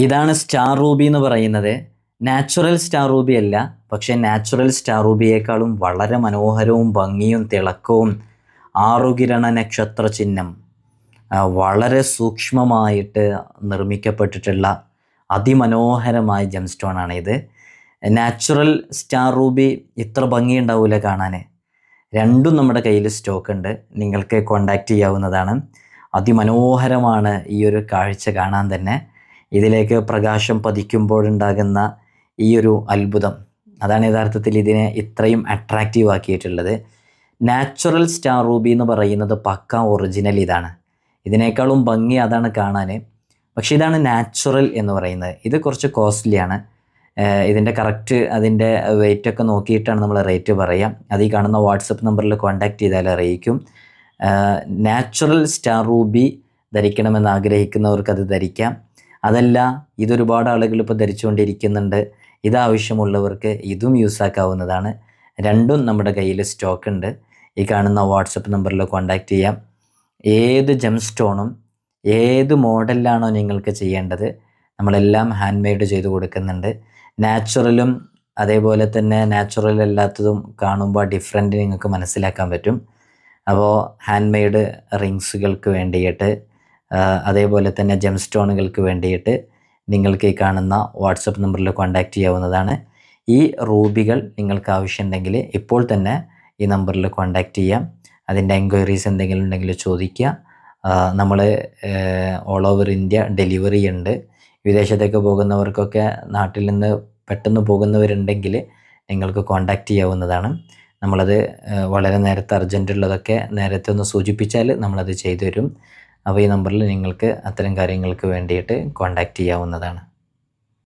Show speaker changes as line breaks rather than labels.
ഇതാണ് star Ruby എന്ന് പറയുന്നത്. നാച്ചുറൽ സ്റ്റാർ റൂബി അല്ല, പക്ഷേ നാച്ചുറൽ സ്റ്റാർ റൂബിയേക്കാളും വളരെ മനോഹരവും ഭംഗിയും തിളക്കവും ആറുകിരണ നക്ഷത്ര ചിഹ്നം വളരെ സൂക്ഷ്മമായിട്ട് നിർമ്മിക്കപ്പെട്ടിട്ടുള്ള അതിമനോഹരമായ ജെം സ്റ്റോണാണ് ഇത്. നാച്ചുറൽ സ്റ്റാർ റൂബി ഇത്ര ഭംഗിയുണ്ടാവില്ല കാണാൻ. രണ്ടും നമ്മുടെ കയ്യിൽ സ്റ്റോക്ക് ഉണ്ട്, നിങ്ങൾക്ക് കോണ്ടാക്റ്റ് ചെയ്യാവുന്നതാണ്. അതിമനോഹരമാണ് ഈ ഒരു കാഴ്ച കാണാൻ തന്നെ. ഇതിലേക്ക് പ്രകാശം പതിക്കുമ്പോഴുണ്ടാകുന്ന ഈ ഒരു അത്ഭുതം, അതാണ് യഥാർത്ഥത്തിൽ ഇതിനെ ഇത്രയും അട്രാക്റ്റീവ് ആക്കിയിട്ടുള്ളത്. നാച്ചുറൽ സ്റ്റാർ റൂബി എന്ന് പറയുന്നത് പക്ക ഒറിജിനൽ ഇതാണ്. ഇതിനേക്കാളും ഭംഗി അതാണ് കാണാൻ. പക്ഷേ ഇതാണ് നാച്ചുറൽ എന്ന് പറയുന്നത്. ഇത് കുറച്ച് കോസ്റ്റ്ലിയാണ്. ഇതിൻ്റെ കറക്റ്റ് അതിൻ്റെ വെയിറ്റൊക്കെ നോക്കിയിട്ടാണ് നമ്മൾ റേറ്റ് പറയുക. അത് ഈ കാണുന്ന വാട്സപ്പ് നമ്പറിൽ കോൺടാക്റ്റ് ചെയ്താൽ അറിയിക്കും. നാച്ചുറൽ സ്റ്റാർ റൂബി ധരിക്കണമെന്ന് ആഗ്രഹിക്കുന്നവർക്ക് അത് ധരിക്കാം. അതല്ല, ഇതൊരുപാട് ആളുകൾ ഇപ്പോൾ ധരിച്ചുകൊണ്ടിരിക്കുന്നുണ്ട്, ഇതാവശ്യമുള്ളവർക്ക് ഇതും യൂസാക്കാവുന്നതാണ്. രണ്ടും നമ്മുടെ കയ്യിൽ സ്റ്റോക്ക് ഉണ്ട്. ഈ കാണുന്ന വാട്സപ്പ് നമ്പറിൽ കോൺടാക്റ്റ് ചെയ്യാം. ഏത് ജെം സ്റ്റോണും ഏത് മോഡലിലാണോ നിങ്ങൾക്ക് ചെയ്യേണ്ടത് നമ്മളെല്ലാം ഹാൻഡ് മെയ്ഡ് ചെയ്ത് കൊടുക്കുന്നുണ്ട്. നാച്ചുറലും അതേപോലെ തന്നെ നാച്ചുറൽ അല്ലാത്തതും കാണുമ്പോൾ ഡിഫറൻറ്റ് നിങ്ങൾക്ക് മനസ്സിലാക്കാൻ പറ്റും. അപ്പോൾ ഹാൻഡ് മെയ്ഡ് റിങ്സുകൾക്ക് വേണ്ടിയിട്ട് അതേപോലെ തന്നെ ജെം സ്റ്റോണുകൾക്ക് വേണ്ടിയിട്ട് നിങ്ങൾക്ക് ഈ കാണുന്ന വാട്സപ്പ് നമ്പറിൽ കോൺടാക്റ്റ് ചെയ്യാവുന്നതാണ്. ഈ റൂബികൾ നിങ്ങൾക്ക് ആവശ്യമുണ്ടെങ്കിൽ ഇപ്പോൾ തന്നെ ഈ നമ്പറിൽ കോൺടാക്റ്റ് ചെയ്യാം. അതിൻ്റെ എൻക്വയറീസ് എന്തെങ്കിലും ഉണ്ടെങ്കിൽ ചോദിക്കുക. നമ്മൾ ഓൾ ഓവർ ഇന്ത്യ ഡെലിവറി ഉണ്ട്. വിദേശത്തേക്ക് പോകുന്നവർക്കൊക്കെ നാട്ടിൽ നിന്ന് പെട്ടെന്ന് പോകുന്നവരുണ്ടെങ്കിൽ നിങ്ങൾക്ക് കോൺടാക്റ്റ് ചെയ്യാവുന്നതാണ്. നമ്മളത് വളരെ നേരത്തെ അർജൻറ്റുള്ളതൊക്കെ നേരത്തെ ഒന്ന് സൂചിപ്പിച്ചാൽ നമ്മളത് ചെയ്തു തരും. അപ്പോൾ ഈ നമ്പറിൽ നിങ്ങൾക്ക് അത്തരം കാര്യങ്ങൾക്ക് വേണ്ടിയിട്ട് കോൺടാക്റ്റ് ചെയ്യാവുന്നതാണ്.